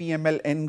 PMLN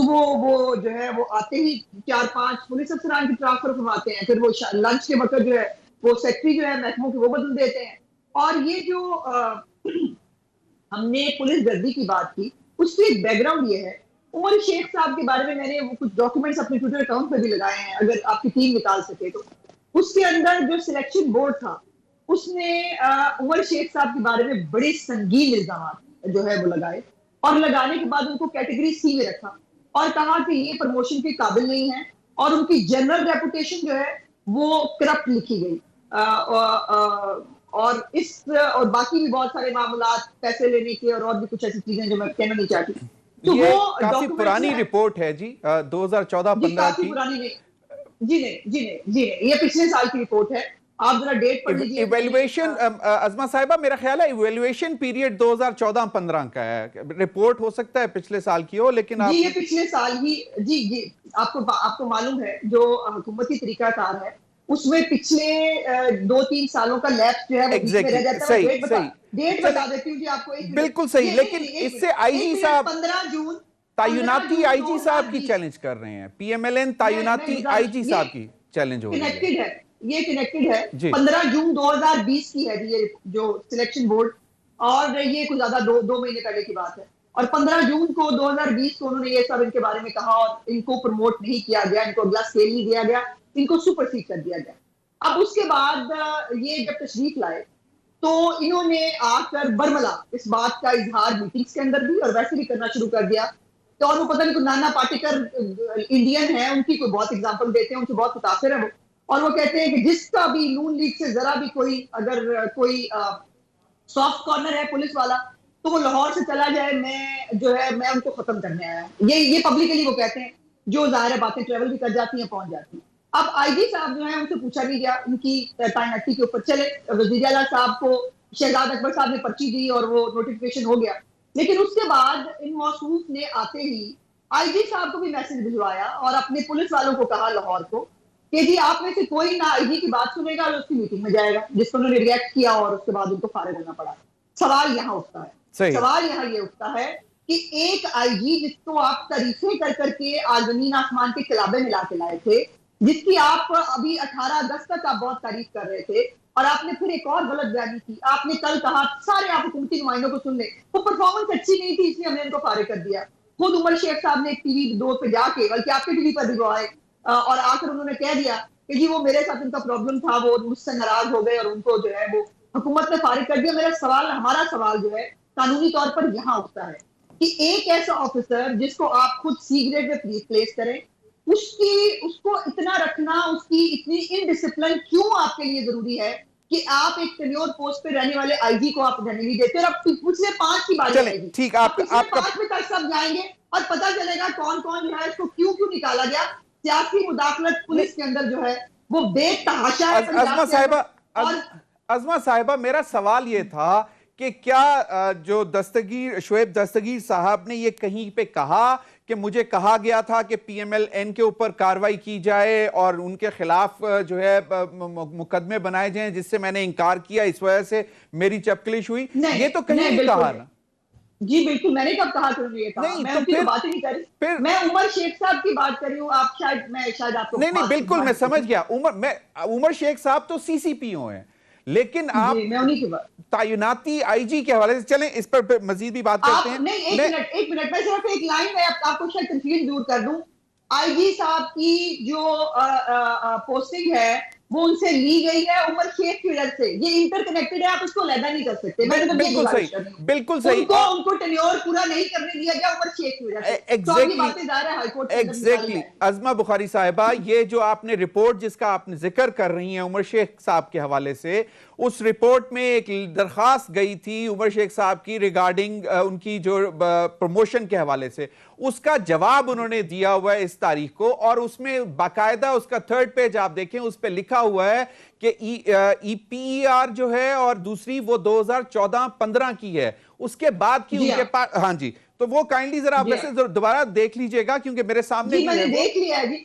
صبح وہ جو ہے وہ آتے ہی 4-5 پولیس افسران کی ٹرانسفر فرماتے ہیں، پھر وہ لنچ کے وقت جو ہے وہ سیکٹری جو ہے محکموں کے وہ بدل دیتے ہیں. اور یہ جو ہم نے پولیس گردی کی بات کی، اس کی ایک بیک گراؤنڈ یہ ہے. عمر شیخ صاحب کے بارے میں میں نے وہ کچھ ڈاکیومنٹس اپنے ٹویٹر اکاؤنٹ پہ بھی لگائے ہیں، اگر آپ کی ٹیم نکال سکے تو. اس کے اندر جو سلیکشن بورڈ تھا اس نے عمر شیخ صاحب کے بارے میں بڑے سنگین الزامات جو ہے وہ لگائے، اور لگانے کے بعد ان کو کیٹیگری سی میں رکھا اور کہا کہ یہ پروموشن کے قابل نہیں ہے، اور ان کی جنرل ریپوٹیشن جو ہے وہ کرپٹ لکھی گئی. اور اور باقی بھی بہت سارے معاملات پیسے لینے کے اور بھی کچھ ایسی چیزیں جو میں کہنا نہیں چاہتی. تو یہ وہ کافی ڈاکومنٹ پرانی رپورٹ ہے جی، 2014-15 کافی کی. پرانی نہیں. جی نہیں یہ پچھلے سال کی رپورٹ ہے. آپ ذرا ڈیٹ پڑھ لیجئے. ایویلویشن عظمہ صاحبہ میرا خیال ہے ایویلویشن پیریڈ 2014-15 کا ہے. رپورٹ ہو سکتا ہے پچھلے سال کی ہو، لیکن جی یہ پچھلے سال ہی. جی آپ کو معلوم ہے جو حکومتی طریقہ کار ہے اس میں پچھلے 2-3 سالوں کا لیپس جو ہے وہ بیچ میں رہ جاتا ہے. میں ڈیٹ بتا دیتی ہوں جی آپ کو. ایک بالکل صحیح، لیکن اس سے آئی جی صاحب 15 جون تعیناتی آئی جی صاحب کی 2020 چیلنج کر رہے ہیں. پی ایم ایل این تعیناتی آئی جی صاحب کی چیلنج ہو رہی ہے. کنیکٹڈ ہے، یہ کنیکٹڈ ہے. جی 15 جون 2020 کی ہے یہ جو سلیکشن بورڈ، اور یہ کچھ زیادہ 2 مہینے پہلے کی بات ہے. اور 15 جون کو 2020 کو انہوں نے یہ سب ان کے بارے میں کہا، اور ان کو پروموٹ نہیں کیا گیا، ان کو اگلا اسکیل نہیں دیا گیا، ان کو سپرسیڈ کر دیا گیا. اب اس کے بعد یہ جب تشریف لائے تو انہوں نے آ کر برملا اس بات کا اظہار میٹنگز کے اندر بھی اور ویسے بھی کرنا شروع کر دیا. تو انہوں پتہ نہیں کوئی نانا پاٹیکر انڈین ہے، ان کی کوئی بہت اگزامپل دیتے ہیں، ان سے بہت متاثر ہے وہ. اور وہ کہتے ہیں کہ جس کا بھی نون لیگ سے ذرا بھی کوئی اگر کوئی سافٹ کارنر ہے پولیس والا تو وہ لاہور سے چلا جائے، میں ان کو ختم کرنے آیا. یہ پبلکلی وہ کہتے ہیں، جو ظاہر باتیں ٹریول بھی کر جاتی ہیں، پہنچ جاتی ہیں. اب آئی جی صاحب جو ہیں ان سے پوچھا نہیں گیا ان کی تعیناتی کے اوپر. چلے وزیر اعلیٰ صاحب کو شہزاد اکبر صاحب نے پرچی دی اور وہ نوٹیفیکیشن ہو گیا. لیکن اس کے بعد ان موصوف نے آتے ہی آئی جی صاحب کو بھی میسج بھجوایا اور اپنے پولیس والوں کو کہا لاہور کو کہ جی آپ میں سے کوئی نہ آئی جی کی بات سنے گا اور اس کی میٹنگ میں جائے گا، جس کو انہوں نے ریئیکٹ کیا اور اس کے بعد ان کو فارغ ہونا پڑا. سوال یہاں اٹھتا ہے، صحیح. سوال یہاں یہ اٹھتا ہے کہ ایک آئی جی جس کو آپ تعریفیں کر کر کے زمین آسمان کے کلابے ملا کے لائے تھے، جس کی آپ ابھی 18 اگست تک آپ بہت تعریف کر رہے تھے، اور آپ نے پھر ایک اور غلط بیانی کی. آپ نے کل کہا، سارے آپ حکومتی نمائندوں کو سن لیں، وہ پرفارمنس اچھی نہیں تھی اس لیے ہم نے ان کو فارغ کر دیا. خود عمر شیخ صاحب نے ایک ٹی وی 2 پہ جا کے، بلکہ آپ کے ٹی وی پر بھی وہ آئے اور آ کر انہوں نے کہہ دیا کہ جی وہ میرے ساتھ ان کا پرابلم تھا، وہ مجھ سے ناراض ہو گئے اور ان کو جو ہے وہ حکومت نے فارغ کر دیا. ہمارا سوال جو ہے قانونی طور پر یہاں اٹھتا ہے کہ ایک ایسا آفیسر جس کو آپ خود سی گریڈ میں پلیس کریں، اس کو اتنا رکھنا، اس کی اتنی انڈسپلن کیوں آپ کے لیے ضروری ہے کہ آپ ایک ٹینیور پوسٹ پہ رہنے والے آئی جی کو آپ رہنے نہیں دیتے. اور اب پچھلے 5 کی باری چلیں آئے گی، ٹھیک. آپ پچھلے 5 میں تک سب جائیں گے اور پتہ چلے گا کون کون جو ہے اس کو کیوں نکالا گیا. سیاسی مداخلت پولیس کے اندر جو ہے وہ بے تحاشا ہے عظمہ پنجاب کے اندر. صاحبہ اور عظمہ صاحبہ میرا سوال یہ تھا کہ کیا جو شعیب دستگیر صاحب نے یہ کہیں پہ کہا کہ مجھے کہا گیا تھا کہ پی ایم ایل این کے اوپر کاروائی کی جائے اور ان کے خلاف جو ہے مقدمے بنائے جائیں، جس سے میں نے انکار کیا، اس وجہ سے میری چپکلش ہوئی؟ یہ تو کہیں نہیں کہا نا. جی بالکل، میں نے کب کہا کہ یہ کہا؟ نہیں میں تو ان کی بات ہی نہیں کر رہی، میں عمر شیخ صاحب کی بات کر رہی ہوں. آپ شاید آپ کو نہیں بالکل میں سمجھ گیا. عمر شیخ صاحب تو سی سی پی او ہیں، لیکن آپ جی میں انہی کی بات. تعیناتی آئی جی کے حوالے سے چلیں اس پر مزید بھی بات کرتے ہیں. نہیں ایک منٹ میں صرف ایک لائن میں آپ کو شاید کنفیوژن دور کر دوں. آئی جی صاحب کی جو پوسٹنگ ہے وہ ان سے لی گئی ہے عمر شیخ کی وجہ سے. یہ انٹر کنیکٹڈ ہے، آپ اس کو علیحدہ نہیں کر سکتے. میں تو یہ گزارش کر رہی ہوں، بالکل صحیح. ان کو ٹینیور پورا نہیں کرنے دیا گیا عمر شیخ کی وجہ سے. تو اب یہ باتیں ظاہر ہے ہائی کورٹ کے اندر نکالی جائیں. عظمہ بخاری صاحبہ، یہ جو آپ نے رپورٹ جس کا آپ نے ذکر کر رہی ہیں عمر شیخ صاحب کے حوالے سے، اس رپورٹ میں ایک درخواست گئی تھی عمر شیخ صاحب کی ریگارڈنگ ان کی جو پروموشن کے حوالے سے. اس کا جواب انہوں نے دیا ہوا ہے اس تاریخ کو، اور اس میں باقاعدہ اس کا 3rd پیج آپ دیکھیں، اس پہ لکھا ہوا ہے کہ ای پی ای آر جو ہے اور دوسری وہ 2014-15 کی ہے، اس کے بعد کی ان کے پاس. ہاں جی، تو وہ کائنڈلی ذرا آپ ویسے دوبارہ دیکھ لیجئے گا کیونکہ میرے سامنے جی میں نے دیکھ لیا ہے. جی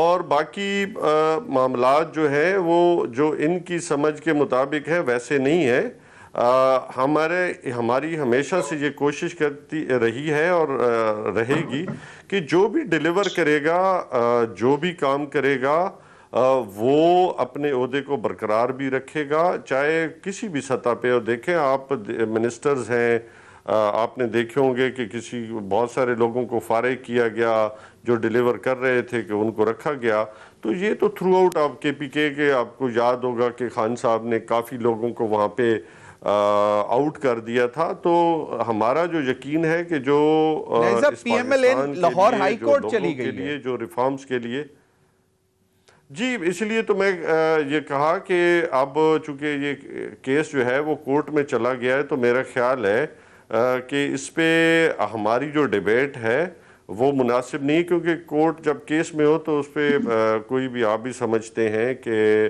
اور باقی معاملات جو ہیں وہ جو ان کی سمجھ کے مطابق ہیں ویسے نہیں ہیں. ہماری ہمیشہ سے یہ کوشش کرتی رہی ہے اور رہے گی کہ جو بھی ڈیلیور کرے گا، جو بھی کام کرے گا، وہ اپنے عہدے کو برقرار بھی رکھے گا، چاہے کسی بھی سطح پہ. اور دیکھیں آپ منسٹرز ہیں، آپ نے دیکھے ہوں گے کہ بہت سارے لوگوں کو فارغ کیا گیا جو ڈیلیور کر رہے تھے، کہ ان کو رکھا گیا. تو یہ تو تھرو آؤٹ آپ KPK کے آپ کو یاد ہوگا کہ خان صاحب نے کافی لوگوں کو وہاں پہ آؤٹ کر دیا تھا. تو ہمارا جو یقین ہے کہ جو اس پاکستان لاہور کے ہائی لیے، جو کورٹ لوگوں چلی کے گئی ہے. لیے، جو ریفارمز کے لیے، جی اس لیے تو میں یہ کہا کہ اب چونکہ یہ کیس جو ہے وہ کورٹ میں چلا گیا ہے، تو میرا خیال ہے کہ اس پہ ہماری جو ڈیبیٹ ہے وہ مناسب نہیں، کیونکہ کورٹ جب کیس میں ہو تو اس پہ کوئی بھی آپ بھی سمجھتے ہیں کہ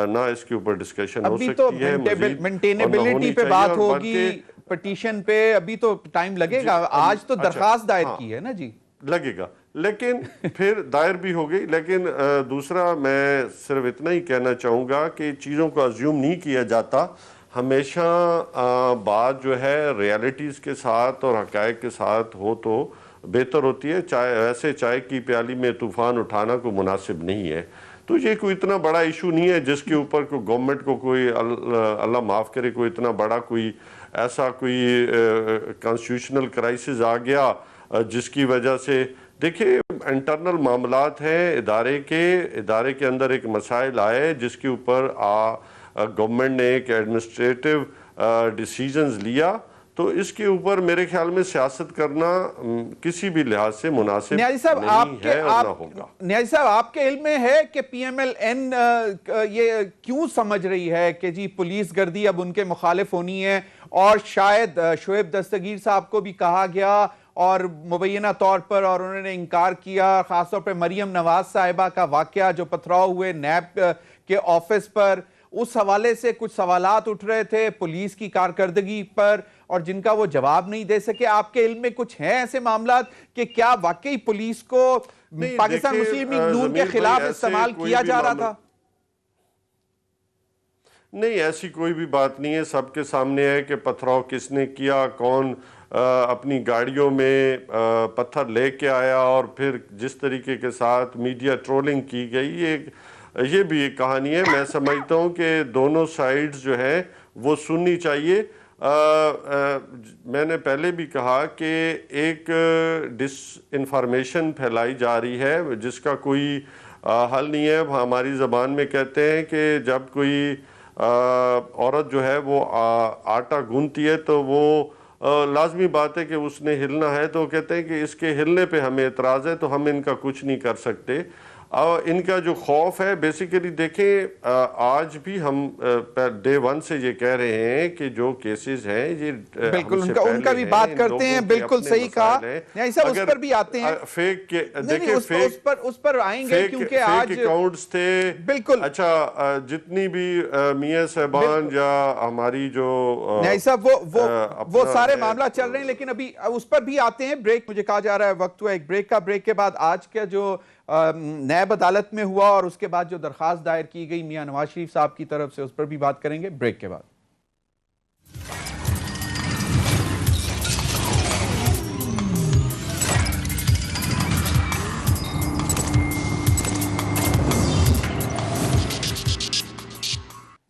نہ اس کے اوپر ڈسکشن ہو ابھی تو سکتی ہے مزید، اور نہ مینٹینیبلٹی ہونی پہ چاہیے. بات اور ہوگی، بلکہ پٹیشن پہ ابھی تو ٹائم لگے گا. آج تو درخواست دائر کی ہے نا جی، لگے گا، لیکن پھر دائر بھی ہو گئی. لیکن دوسرا میں صرف اتنا ہی کہنا چاہوں گا کہ چیزوں کو ازیوم نہیں کیا جاتا. ہمیشہ بات جو ہے ریالٹیز کے ساتھ اور حقائق کے ساتھ ہو تو بہتر ہوتی ہے. ایسے چائے کی پیالی میں طوفان اٹھانا کوئی مناسب نہیں ہے. تو یہ کوئی اتنا بڑا ایشو نہیں ہے جس کے اوپر کوئی گورنمنٹ کو کوئی اللہ معاف کرے کوئی اتنا بڑا کوئی ایسا کوئی کانسٹیٹیوشنل کرائسس آ گیا جس کی وجہ سے. دیکھیں انٹرنل معاملات ہیں ادارے کے اندر ایک مسائل آئے جس کے اوپر گورنمنٹ نے ایک ایڈمنسٹریٹو ڈیسیژنز لیا، تو اس کے اوپر میرے خیال میں سیاست کرنا کسی بھی لحاظ سے مناسب نہیں ہے اور نہ ہوگا. نیازی صاحب آپ کے علم میں ہے کہ PMLN یہ کیوں سمجھ رہی ہے کہ جی پولیس گردی اب ان کے مخالف ہونی ہے، اور شاید شعیب دستگیر صاحب کو بھی کہا گیا اور مبینہ طور پر اور انہوں نے انکار کیا، خاص طور پہ مریم نواز صاحبہ کا واقعہ جو پتھراؤ ہوئے نیب کے آفس پر، اس حوالے سے کچھ سوالات اٹھ رہے تھے پولیس کی کارکردگی پر اور جن کا وہ جواب نہیں دے سکے. آپ کے علم میں کچھ ہیں ایسے معاملات کہ کیا واقعی پولیس کو پاکستان مسلم لیگ نون کے خلاف استعمال کیا جا رہا تھا؟ نہیں، ایسی کوئی بھی بات نہیں ہے. سب کے سامنے ہے کہ پتھراؤ کس نے کیا، کون اپنی گاڑیوں میں پتھر لے کے آیا، اور پھر جس طریقے کے ساتھ میڈیا ٹرولنگ کی گئی، یہ بھی ایک کہانی ہے. میں سمجھتا ہوں کہ دونوں سائیڈز جو ہیں وہ سننی چاہیے. میں نے پہلے بھی کہا کہ ایک ڈس انفارمیشن پھیلائی جا رہی ہے جس کا کوئی حل نہیں ہے. ہماری زبان میں کہتے ہیں کہ جب کوئی عورت جو ہے وہ آٹا گوندتی ہے تو وہ لازمی بات ہے کہ اس نے ہلنا ہے، تو کہتے ہیں کہ اس کے ہلنے پہ ہمیں اعتراض ہے تو ہم ان کا کچھ نہیں کر سکتے. ان کا جو خوف ہے بیسیکلی، دیکھیں آج بھی ہم ڈے ون سے یہ کہہ رہے ہیں کہ جو کیسز ہیں یہ بالکل ان کا بھی بات کرتے ہیں، بالکل صحیح کہا. نہیں صاحب اس پر بھی آتے ہیں، فیک کے دیکھیں اس پر آئیں گے کیونکہ آج فیک اکاؤنٹس تھے. بالکل اچھا جتنی بھی میاں صاحبان یا ہماری جو نہیں صاحب وہ سارے معاملات چل رہے ہیں، لیکن ابھی اس پر بھی آتے ہیں. بریک مجھے کہا جا رہا ہے وقت ہوا ایک بریک کا. بریک کے بعد آج کا جو نیب عدالت میں ہوا اور اس کے بعد جو درخواست دائر کی گئی میاں نواز شریف صاحب کی طرف سے، اس پر بھی بات کریں گے بریک کے بعد.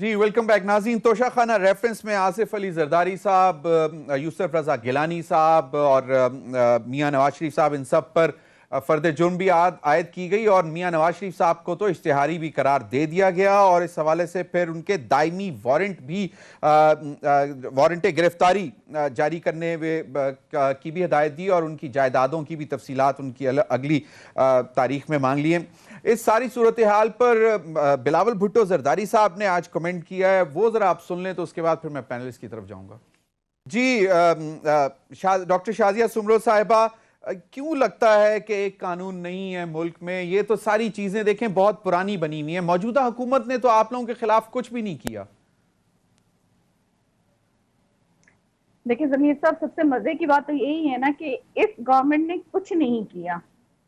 جی ویلکم بیک ناظرین. توشہ خانہ ریفرنس میں آصف علی زرداری صاحب، یوسف رضا گیلانی صاحب اور میاں نواز شریف صاحب، ان سب پر فرد جرم بھی عائد کی گئی اور میاں نواز شریف صاحب کو تو اشتہاری بھی قرار دے دیا گیا، اور اس حوالے سے پھر ان کے دائمی وارنٹ گرفتاری جاری کرنے کی بھی ہدایت دی اور ان کی جائیدادوں کی بھی تفصیلات ان کی اگلی تاریخ میں مانگ لی ہیں. اس ساری صورتحال پر بلاول بھٹو زرداری صاحب نے آج کمنٹ کیا ہے، وہ ذرا آپ سن لیں تو اس کے بعد پھر میں پینلسٹ کی طرف جاؤں گا. جی ڈاکٹر شازیہ سمرو صاحبہ، کیوں لگتا ہے کہ ایک قانون نہیں ہے ملک میں؟ یہ تو ساری چیزیں دیکھیں بہت پرانی بنی ہوئی ہیں، موجودہ حکومت نے تو آپ لوگوں کے خلاف کچھ بھی نہیں کیا. دیکھیں ضمیر صاحب، سب سے مزے کی بات تو یہی ہے نا کہ اس گورنمنٹ نے کچھ نہیں کیا.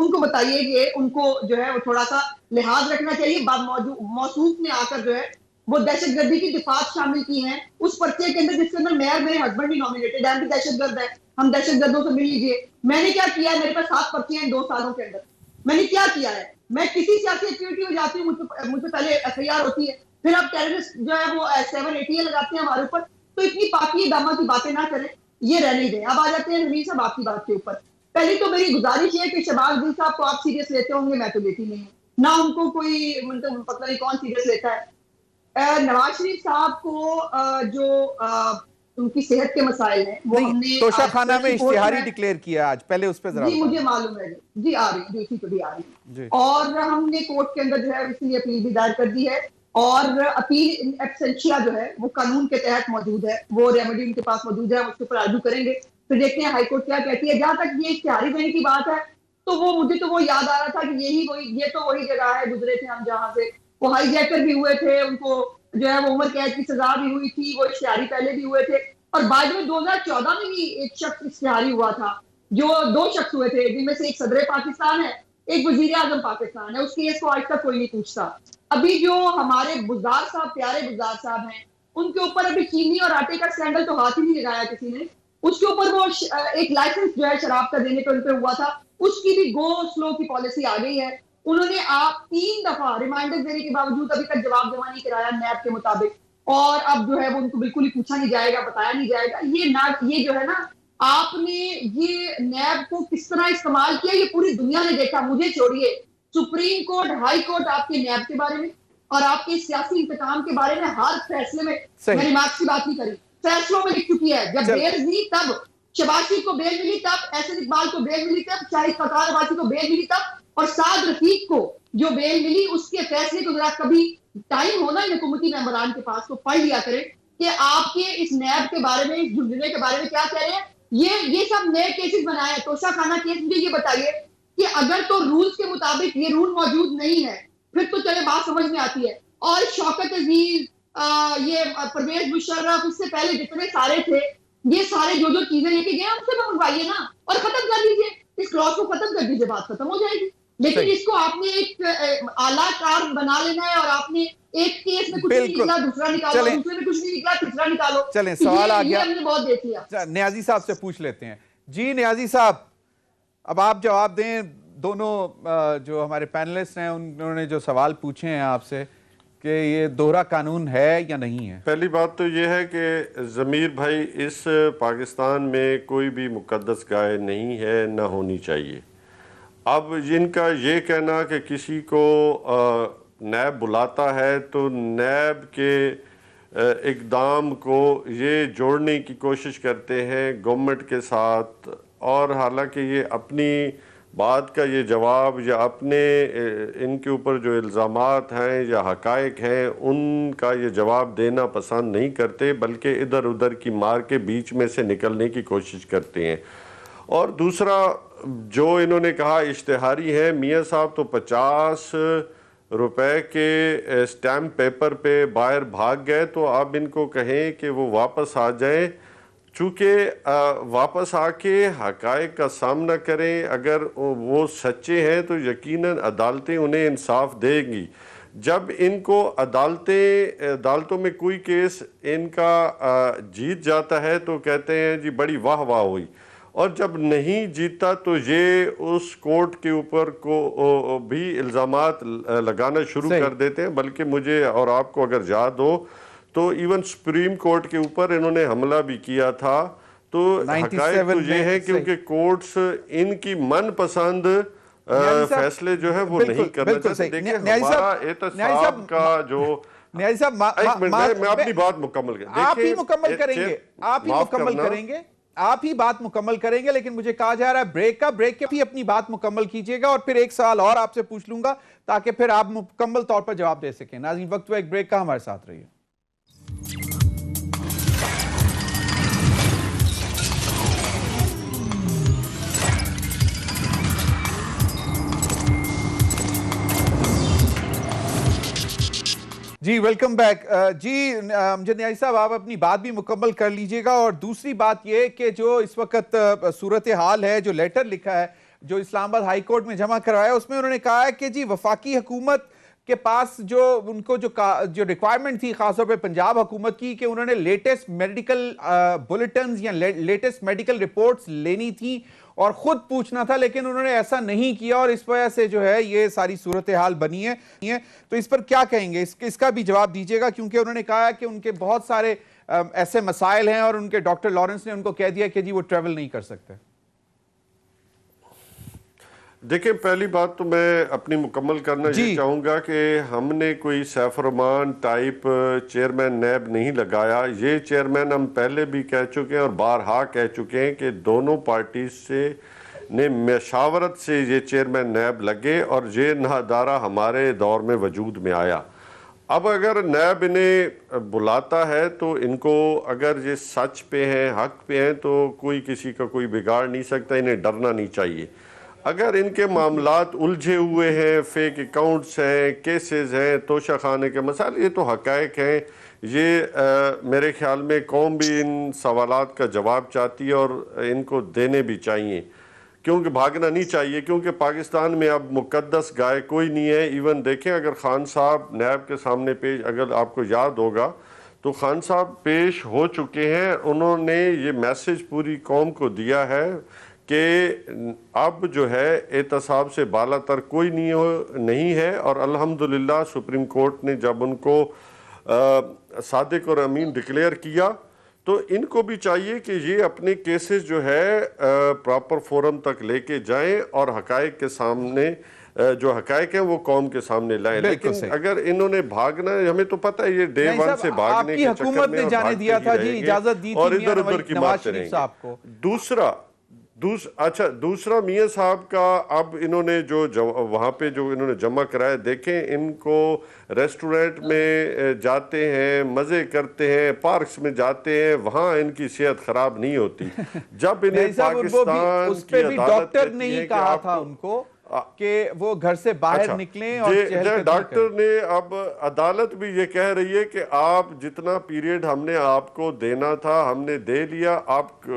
ان کو بتائیے کہ ان کو جو ہے وہ تھوڑا سا لحاظ رکھنا چاہیے. موصوف نے آ کر جو ہے وہ دہشت گردی کی دفعات شامل کی ہیں اس پرچے کے اندر جس کے اندر میرے ہسبینڈ بھی نامینیٹڈ ہے, ہم بھی دہشت گرد ہے, ہم دہشت گردوں سے مل لیجیے. میں نے کیا کیا ہے, میرے پاس 7 پرچے ہیں 2 سالوں کے اندر. میں نے کیا کیا ہے, میں کسی سیاسی ایکٹیویٹی میں جاتی ہوں مجھ پہ پہلے FIR ہوتی ہے, پھر آپ ٹیررسٹ جو ہے وہ 780 لگاتے ہیں ہمارے اوپر. تو اتنی پاکی دامہ کی باتیں نہ کریں, یہ رہنے دیں. اب آ جاتے ہیں نویر صاحب آپ کی بات کے اوپر. پہلی تو میری گزارش ہے کہ شہباز گل صاحب کو آپ سیریس لیتے ہوں گے, میں تو لیتی نہیں ہوں, نہ ان کو کوئی پتہ نہیں کون سیریس لیتا ہے. نواز شریف صاحب کو جو ان کی صحت کے مسائل ہیں وہ ہم نے توشہ خانہ میں اشتہاری ڈکلیئر کیا آج, پہلے اس پہ ذرا جی مجھے معلوم ہے جی آ رہی ہے, اسی کو بھی آ رہی ہے. اور ہم نے کورٹ کے اندر جو ہے اس لیے اپیل بھی دائر کر دی ہے, اور اپیل ایبسنشیا جو ہے وہ قانون کے تحت موجود ہے, وہ ریمیڈی ان کے پاس موجود ہے, ہم اس کے اوپر آرگو کریں گے, پھر دیکھتے ہیں ہائی کورٹ کیا کہتی ہے. جہاں تک یہ اشتہاری دینے کی بات ہے تو وہ مجھے تو وہ یاد آ رہا تھا کہ یہ تو وہی جگہ ہے گزرے تھے ہم جہاں سے وہ ہائی جیکر بھی ہوئے تھے, ان کو جو ہے وہ عمر قید کی سزا بھی ہوئی تھی, وہ اشتہاری پہلے بھی ہوئے تھے, اور بعد میں 2014 میں بھی ایک شخص اشتہاری ہوا تھا, جو 2 شخص ہوئے تھے جن میں سے ایک صدر پاکستان ہے, ایک وزیر اعظم پاکستان ہے. اس کیس کو آج تک کوئی نہیں پوچھتا. ابھی جو ہمارے بزدار صاحب, پیارے بزدار صاحب ہیں, ان کے اوپر ابھی چینی اور آٹے کا اسکینڈل تو ہاتھ ہی نہیں لگایا کسی نے. اس کے اوپر وہ ایک لائسنس جو ہے شراب کا دینے کا ان پہ ہوا تھا, اس کی بھی گو سلو کی پالیسی آ گئی ہے. انہوں نے آپ 3 دفعہ ریمائنڈر دینے کے باوجود ابھی تک جواب جمع نہیں کرایا نیب کے مطابق, اور اب جو ہے وہ ان کو بالکل ہی پوچھا نہیں جائے گا, بتایا نہیں جائے گا. یہ جو ہے نا, آپ نے یہ نیب کو کس طرح استعمال کیا یہ پوری دنیا نے دیکھا. مجھے چھوڑیے, سپریم کورٹ, ہائی کورٹ آپ کے نیب کے بارے میں اور آپ کے سیاسی انتقام کے بارے میں ہر فیصلے میں, میں ریمارکس کی بات نہیں کری, فیصلوں میں لکھ چکی ہے. جب بیل ملی تب شہباز شریف کو بیل ملی, تب احسن اقبال کو بیل ملی, تب شاہد فقار عباسی کو بیل ملی, تب اور سعد رفیق کو جو بیل ملی اس کے فیصلے کو ذرا کبھی ٹائم ہونا ہے حکومتی ممبران کے پاس تو پڑھ لیا کریں کہ آپ کے اس نیب کے بارے میں, اس جھنجھنے کے بارے میں کیا کہہ رہے ہیں. یہ سب نئے کیسز بنائے ہیں. توشہ خانہ کیس مجھے یہ بتائیے کہ اگر تو رولز کے مطابق یہ رول موجود نہیں ہے پھر تو چلے بات سمجھ میں آتی ہے. اور شوکت عزیز, یہ پرویز مشرف, اس سے پہلے جتنے سارے تھے, یہ سارے جو چیزیں لے کے گئے ان سے منگوائیے نا اور ختم کر دیجیے, اس کلاس کو ختم کر دیجیے, بات ختم ہو جائے گی. لیکن اس کو آپ نے ایک اعلیٰ کار بنا لینا ہے, اور آپ نے ایک کیس میں کچھ نہیں نکلا دوسرا نکالو, دوسرے میں کچھ نہیں نکلا تیسرا نکالو. چلیں سوال آ گیا, ہم نے بہت دیکھ لیا. نیازی صاحب سے پوچھ لیتے ہیں. جی نیازی صاحب, اب آپ جواب دیں. دونوں جو ہمارے پینلسٹ ہیں انہوں نے جو سوال پوچھے ہیں آپ سے کہ یہ دوہرا قانون ہے یا نہیں ہے. پہلی بات تو یہ ہے کہ ضمیر بھائی, اس پاکستان میں کوئی بھی مقدس گائے نہیں ہے, نہ ہونی چاہیے. اب جن کا یہ کہنا کہ کسی کو نیب بلاتا ہے تو نیب کے اقدام کو یہ جوڑنے کی کوشش کرتے ہیں گورنمنٹ کے ساتھ, اور حالانکہ یہ اپنی بات کا یہ جواب یا اپنے ان کے اوپر جو الزامات ہیں یا حقائق ہیں ان کا یہ جواب دینا پسند نہیں کرتے, بلکہ ادھر ادھر کی مار کے بیچ میں سے نکلنے کی کوشش کرتے ہیں. اور دوسرا جو انہوں نے کہا اشتہاری ہے, میاں صاحب تو 50 روپے کے سٹیمپ پیپر پہ باہر بھاگ گئے, تو آپ ان کو کہیں کہ وہ واپس آ جائیں, چونکہ واپس آ کے حقائق کا سامنا کریں. اگر وہ سچے ہیں تو یقیناً عدالتیں انہیں انصاف دیں گی. جب ان کو عدالتوں میں کوئی کیس ان کا جیت جاتا ہے تو کہتے ہیں جی بڑی واہ واہ ہوئی, اور جب نہیں جیتا تو یہ اس کورٹ کے اوپر کو بھی الزامات لگانا شروع کر دیتے ہیں. بلکہ مجھے اور آپ کو اگر یاد ہو تو ایون سپریم کورٹ کے اوپر انہوں نے حملہ بھی کیا تھا. تو حقائق تو یہ ہے کیونکہ کورٹس ان کی من پسند فیصلے جو ہے وہ نہیں کرنا چاہتے. دیکھیں ہمارا احتساب کا جو نیازی صاحب, میں اپنی بات مکمل کریں. آپ ہی مکمل کریں گے, آپ ہی مکمل کریں گے, آپ ہی بات مکمل کریں گے, لیکن مجھے کہا جا رہا ہے بریک کا, بریک کے بھی اپنی بات مکمل کیجئے گا, اور پھر ایک سوال اور آپ سے پوچھ لوں گا تاکہ پھر آپ مکمل طور پر جواب دے سکیں. ناظرین وقت ہوا ایک بریک کا, ہمارے ساتھ رہیے. جی ویلکم بیک. جی امجد نیازی صاحب, آپ اپنی بات بھی مکمل کر لیجئے گا. اور دوسری بات یہ کہ جو اس وقت صورتحال ہے, جو لیٹر لکھا ہے جو اسلام آباد ہائی کورٹ میں جمع کروایا اس میں انہوں نے کہا ہے کہ جی وفاقی حکومت کے پاس جو ان کو جو ریکوائرمنٹ تھی خاص طور پہ پنجاب حکومت کی کہ انہوں نے لیٹسٹ میڈیکل بلیٹنز یا لیٹسٹ میڈیکل رپورٹس لینی تھی اور خود پوچھنا تھا، لیکن انہوں نے ایسا نہیں کیا اور اس وجہ سے جو ہے یہ ساری صورتحال بنی ہے. تو اس پر کیا کہیں گے؟ اس کا بھی جواب دیجیے گا، کیونکہ انہوں نے کہا ہے کہ ان کے بہت سارے ایسے مسائل ہیں اور ان کے ڈاکٹر لارنس نے ان کو کہہ دیا کہ جی وہ ٹریول نہیں کر سکتے. دیکھیں، پہلی بات تو میں اپنی مکمل کرنا یہ چاہوں گا کہ ہم نے کوئی سیف الرحمان ٹائپ چیئرمین نیب نہیں لگایا. یہ چیئرمین ہم پہلے بھی کہہ چکے ہیں اور بارہا کہہ چکے ہیں کہ دونوں پارٹیز سے نے مشاورت سے یہ چیئرمین نیب لگے اور یہ ادارہ ہمارے دور میں وجود میں آیا. اب اگر نیب انہیں بلاتا ہے تو ان کو اگر یہ سچ پہ ہیں، حق پہ ہیں، تو کوئی کسی کا کوئی بگاڑ نہیں سکتا. انہیں ڈرنا نہیں چاہیے. اگر ان کے معاملات الجھے ہوئے ہیں، فیک اکاؤنٹس ہیں، کیسز ہیں، توشہ خانے کے مسائل، یہ تو حقائق ہیں. یہ میرے خیال میں قوم بھی ان سوالات کا جواب چاہتی ہے اور ان کو دینے بھی چاہیے، کیونکہ بھاگنا نہیں چاہیے، کیونکہ پاکستان میں اب مقدس گائے کوئی نہیں ہے. ایون دیکھیں، اگر خان صاحب نیب کے سامنے پیش، اگر آپ کو یاد ہوگا تو خان صاحب پیش ہو چکے ہیں. انہوں نے یہ میسج پوری قوم کو دیا ہے کہ اب جو ہے احتساب سے بالا تر کوئی نہیں ہے. اور الحمدللہ سپریم کورٹ نے جب ان کو صادق اور امین ڈکلیئر کیا تو ان کو بھی چاہیے کہ یہ اپنے کیسز جو ہے پراپر فورم تک لے کے جائیں اور حقائق کے سامنے جو حقائق ہیں وہ قوم کے سامنے لائیں. لیکن اگر انہوں نے بھاگنا ہے، ہمیں تو پتہ ہے یہ ڈے ون سے بھاگنے کے چکر میں اور ادھر ادھر کی بات کریں گے. دوسرا میاں صاحب کا اب انہوں نے جو وہاں پہ جو انہوں نے جمع کرایا، دیکھیں ان کو ریسٹورنٹ میں جاتے ہیں، مزے کرتے ہیں، پارکس میں جاتے ہیں، وہاں ان کی صحت خراب نہیں ہوتی. جب انہیں پاکستان کی عدالت ڈاکٹر نے ہی کہا تھا ان کو کہ وہ گھر سے باہر نکلیں اور ڈاکٹر نے، اب عدالت بھی یہ کہہ رہی ہے کہ آپ جتنا پیریڈ ہم نے آپ کو دینا تھا ہم نے دے لیا، آپ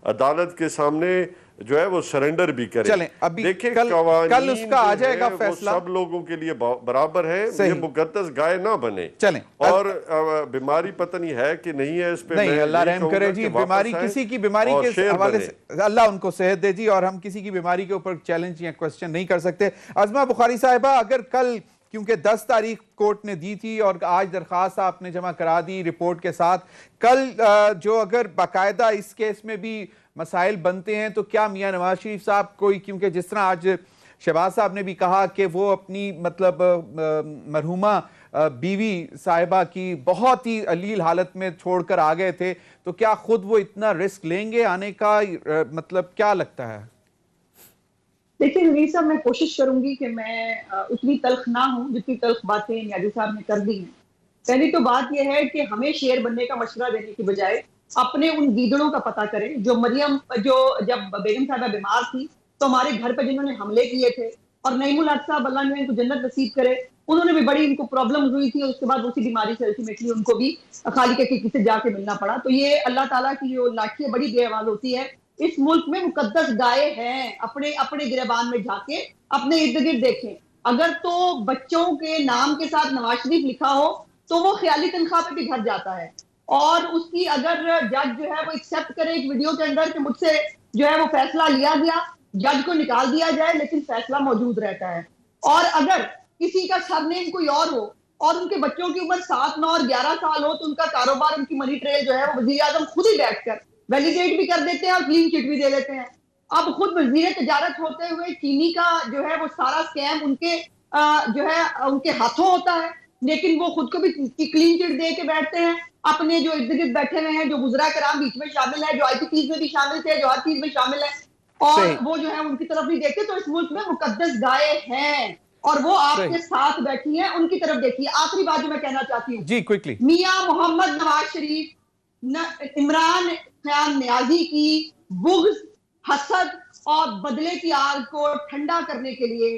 عدالت کے سامنے جو ہے وہ سرنڈر بھی کریں. دیکھیں کل اس کا آ جائے گا فیصلہ، سب لوگوں کے لیے برابر ہے. یہ مقدس گائے نہ بنے. اور بیماری پتہ نہیں ہے کہ نہیں ہے، اس پہ نہیں، اللہ رحم کرے جی. بیماری کسی کی بیماری کے حوالے سے اللہ ان کو صحت دے جی، اور ہم کسی کی بیماری کے اوپر چیلنج یا کوسچن نہیں کر سکتے. عظمہ بخاری صاحبہ، اگر کل، کیونکہ 10 تاریخ کورٹ نے دی تھی اور آج درخواست آپ نے جمع کرا دی رپورٹ کے ساتھ، کل جو اگر باقاعدہ اس کیس میں بھی مسائل بنتے ہیں تو کیا میاں نواز شریف صاحب کوئی، کیونکہ جس طرح آج شہباز صاحب نے بھی کہا کہ وہ اپنی مطلب مرحومہ بیوی صاحبہ کی بہت ہی علیل حالت میں چھوڑ کر آ گئے تھے، تو کیا خود وہ اتنا رسک لیں گے آنے کا؟ مطلب کیا لگتا ہے؟ دیکھیں نویر صاحب، میں کوشش کروں گی کہ میں اتنی تلخ نہ ہوں جتنی تلخ باتیں نیازی صاحب نے کر دی ہیں. پہلی تو بات یہ ہے کہ ہمیں شیر بننے کا مشورہ دینے کی بجائے اپنے ان گیدڑوں کا پتہ کریں جو جب بیگم صاحبہ بیمار تھی تو ہمارے گھر پہ جنہوں نے حملے کیے تھے، اور نعیم الحق صاحب اللہ نے ان کو جنت نصیب کرے، انہوں نے بھی بڑی ان کو پرابلم ہوئی تھی اور اس کے بعد اسی بیماری سے الٹیمیٹلی ان کو بھی خالق کے کسی سے جا کے ملنا پڑا. تو یہ اللہ تعالیٰ کی جو لاٹھی بڑی بے آواز ہوتی ہے. اس ملک میں مقدس گائے ہیں، اپنے گریبان میں جھانکیں، اپنے ارد گرد دیکھیں. اگر تو بچوں کے نام کے ساتھ نواز شریف لکھا ہو تو وہ خیالی تنخواہ پہ بھی گھر جاتا ہے. اور اس کی اگر جج جو ہے وہ ایکسپٹ کرے ایک ویڈیو کے اندر کہ مجھ سے جو ہے وہ فیصلہ لیا گیا، جج کو نکال دیا جائے لیکن فیصلہ موجود رہتا ہے. اور اگر کسی کا سرنیم کوئی اور ہو اور ان کے بچوں کی عمر 7، 9 اور 11 سال ہو تو ان کا کاروبار، ان کی منی ٹریل جو ہے وہ وزیر اعظم خود ہی بیٹھ کر ویلیڈیٹ بھی کر دیتے ہیں اور کلین چٹ بھی دے دیتے ہیں. اب خود وزیر تجارت ہوتے ہوئے چینی کا جو ہے وہ سارا سکیم ان کے جو ہے ان کے ہاتھوں ہوتا ہے، لیکن وہ خود کو بھی کلین چٹ دے کے بیٹھتے ہیں. اپنے جو ارد گرد بیٹھے ہوئے ہیں، جو وزراء کرام بیچ میں شامل ہے، جو آئی پی چیز میں بھی شامل تھے، جو ہر چیز میں شامل ہے، اور وہ جو ہے ان کی طرف نہیں دیکھتے. تو اس ملک میں مقدس گائے ہیں اور وہ آپ کے ساتھ بیٹھی ہیں، ان کی طرف دیکھیے. آخری بات جو میں کہنا چاہتی ہوں جی کوئکلی، میاں محمد نواز شریف عمران خان نیازی کی بغض، حسد اور بدلے کی آگ کو ٹھنڈا کرنے کے لیے